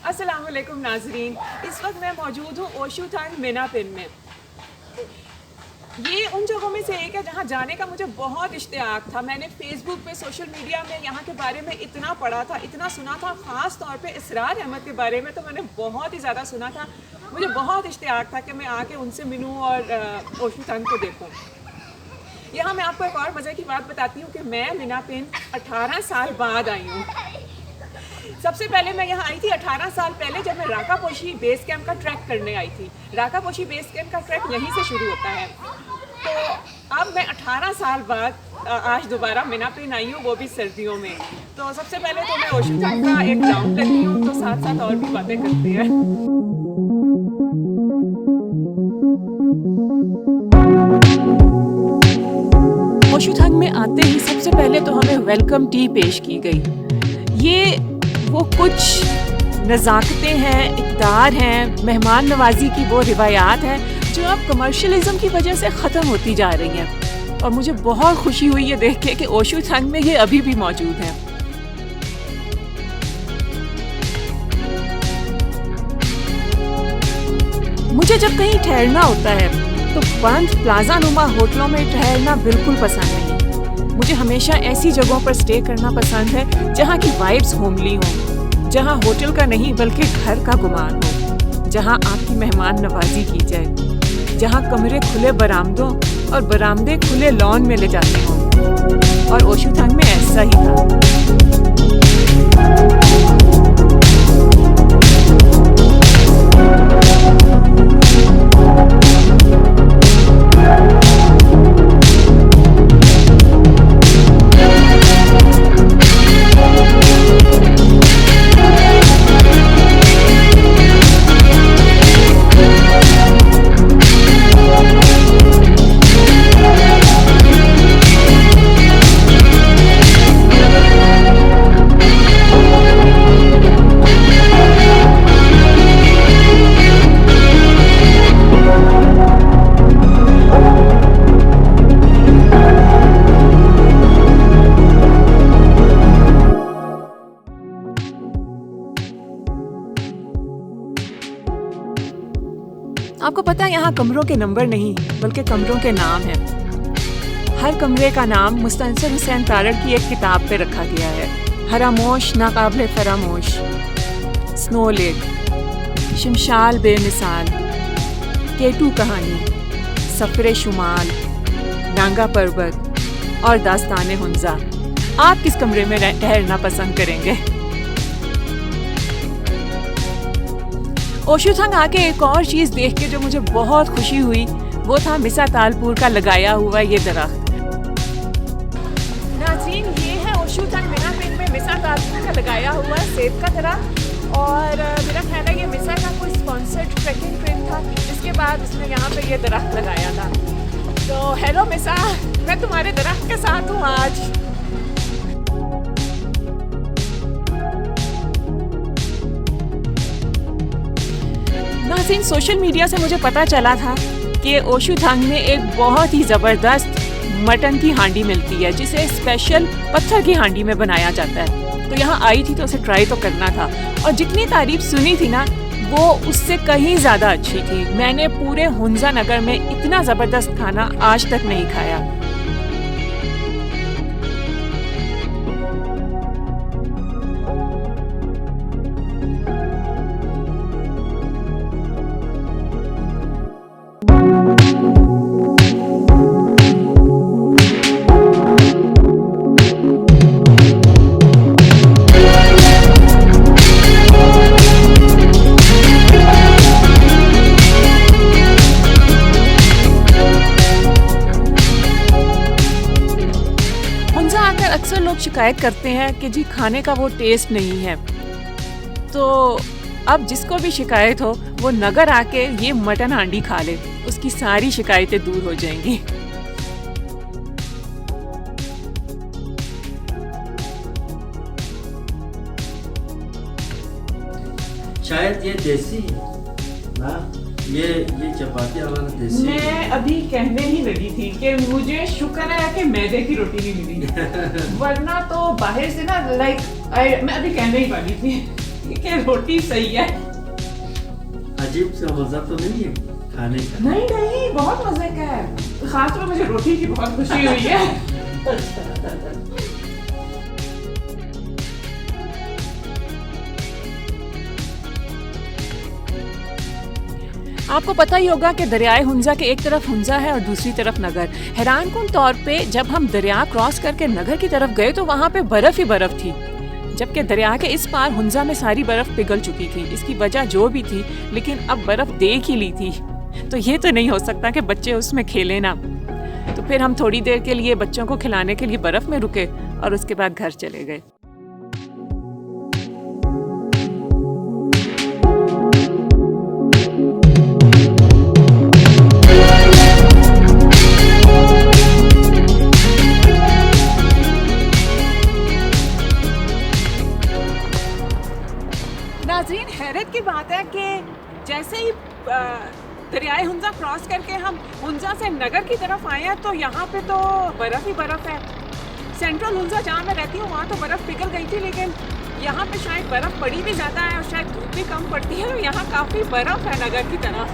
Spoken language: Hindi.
अस्सलाम वालेकुम नाजरीन। इस वक्त मैं मौजूद हूँ ओशू थांग मीना पिन में। ये उन जगहों में से एक है जहाँ जाने का मुझे बहुत इश्तियाक था। मैंने फेसबुक पे, सोशल मीडिया में यहाँ के बारे में इतना पढ़ा था, इतना सुना था। ख़ास तौर पे इसरार अहमद के बारे में तो मैंने बहुत ही ज़्यादा सुना था। मुझे बहुत इश्तियाक था कि मैं आके उनसे मिलूँ और ओशू थांग को देखूँ। यहाँ मैं आपको एक और मज़े की बात बताती हूँ कि मैं मीना पिन 18 साल बाद आई हूँ। सबसे पहले मैं यहाँ आई थी 18 साल पहले, जब मैं राकापोशी बेस कैंप का ट्रैक करने आई थी। राकापोशी बेस कैंप का ट्रैक यहीं से शुरू होता है। तो अब मैं 18 साल बाद आज दोबारा मीना पिन आई हूँ, वो भी सर्दियों में। तो सबसे पहले तो मैं ओशू थांग का एक राउंड करती हूँ, तो साथ साथ और भी बातें करती हैं। ओशू थांग में आते ही सबसे पहले तो हमें वेलकम टी पेश की गई। ये वो कुछ नज़ाकतें हैं, इक़दार हैं, मेहमान नवाजी की वो रिवायात हैं जो अब कमर्शलिज़म की वजह से ख़त्म होती जा रही हैं। और मुझे बहुत खुशी हुई ये देख के कि ओशू थांग में ये अभी भी मौजूद हैं। मुझे जब कहीं ठहरना होता है तो बंद प्लाजा नुमा होटलों में ठहरना बिल्कुल पसंद नहीं। मुझे हमेशा ऐसी जगहों पर स्टे करना पसंद है जहाँ की वाइब्स होमली हों, जहाँ होटल का नहीं बल्कि घर का गुमान हो, जहाँ आपकी मेहमान नवाजी की जाए, जहाँ कमरे खुले बरामदों और बरामदे खुले लॉन में ले जाते हों। और ओशू थांग में ऐसा ही था। आपको पता है यहाँ कमरों के नंबर नहीं बल्कि कमरों के नाम हैं। हर कमरे का नाम मुस्तनसर हुसैन तारड़ की एक किताब पे रखा गया है। हरामोश नाकाबिले फरामोश, स्नो लेक, शमशाल बेमिसाल, केटू कहानी, सफरे शुमाल, नांगा पर्वत और दास्ताने हुंजा। आप किस कमरे में ठहरना पसंद करेंगे? ओशू थांग आके एक और चीज़ देख के जो मुझे बहुत खुशी हुई वो था मिसा तालपुर का लगाया हुआ ये दरख्त। नाज़रीन, ये है ओशू थांग मीना पिन में मिसा तालपुर का लगाया हुआ सेब का दरख्त। और मेरा ख्याल है ये मिसा का कोई स्पॉन्सर्ड ट्रैकिंग ट्रेन था, जिसके बाद उसने यहाँ पे ये दरख्त लगाया था। तो हेलो मिसा, मैं तुम्हारे दरख्त के साथ हूँ आज। नाज़रीन, सोशल मीडिया से मुझे पता चला था कि ओशू थांग में एक बहुत ही ज़बरदस्त मटन की हांडी मिलती है जिसे स्पेशल पत्थर की हांडी में बनाया जाता है। तो यहाँ आई थी तो उसे ट्राई तो करना था, और जितनी तारीफ सुनी थी ना वो उससे कहीं ज़्यादा अच्छी थी। मैंने पूरे हुंजा नगर में इतना ज़बरदस्त खाना आज तक नहीं खाया। अक्सर लोग शिकायत करते हैं कि जी खाने का वो टेस्ट नहीं है। तो अब जिसको भी शिकायत हो वो नगर आके ये मटन हांडी खा ले, उसकी सारी शिकायतें दूर हो जाएंगी। शायद ये देसी ना, ये चपाती वाला देसी। मैं अभी कहने ही लगी थी कि मुझे शुक्र है कि मैदे की रोटी नहीं मिली वरना तो बाहर से ना मैं अभी कहने ही वाली थी कि रोटी सही है। अजीब सा मजा तो नहीं है खाने का? नहीं नहीं, बहुत मजे का है। खासकर मुझे रोटी की बहुत खुशी हुई है। आपको पता ही होगा कि दरियाए हुंजा के एक तरफ हुंजा है और दूसरी तरफ नगर। हैरानकुन तौर पे जब हम दरिया क्रॉस करके नगर की तरफ गए तो वहाँ पे बर्फ ही बर्फ थी, जबकि दरिया के इस पार हुंजा में सारी बर्फ पिघल चुकी थी। इसकी वजह जो भी थी, लेकिन अब बर्फ देख ही ली थी, तो ये तो नहीं हो सकता कि बच्चे उसमें खेले ना। तो फिर हम थोड़ी देर के लिए बच्चों को खिलाने के लिए बर्फ में रुके और उसके बाद घर चले गए। नाज़रीन, हैरत की बात है कि जैसे ही दरियाए हुंजा क्रॉस करके हम हुंजा से नगर की तरफ आए हैं तो यहाँ पे तो बर्फ़ ही बर्फ़ है। सेंट्रल हुंजा जहाँ मैं रहती हूँ वहाँ तो बर्फ़ पिघल गई थी, लेकिन यहाँ पे शायद बर्फ़ पड़ी भी ज़्यादा है और शायद धूप भी कम पड़ती है, और यहाँ काफ़ी बर्फ़ है नगर की तरफ।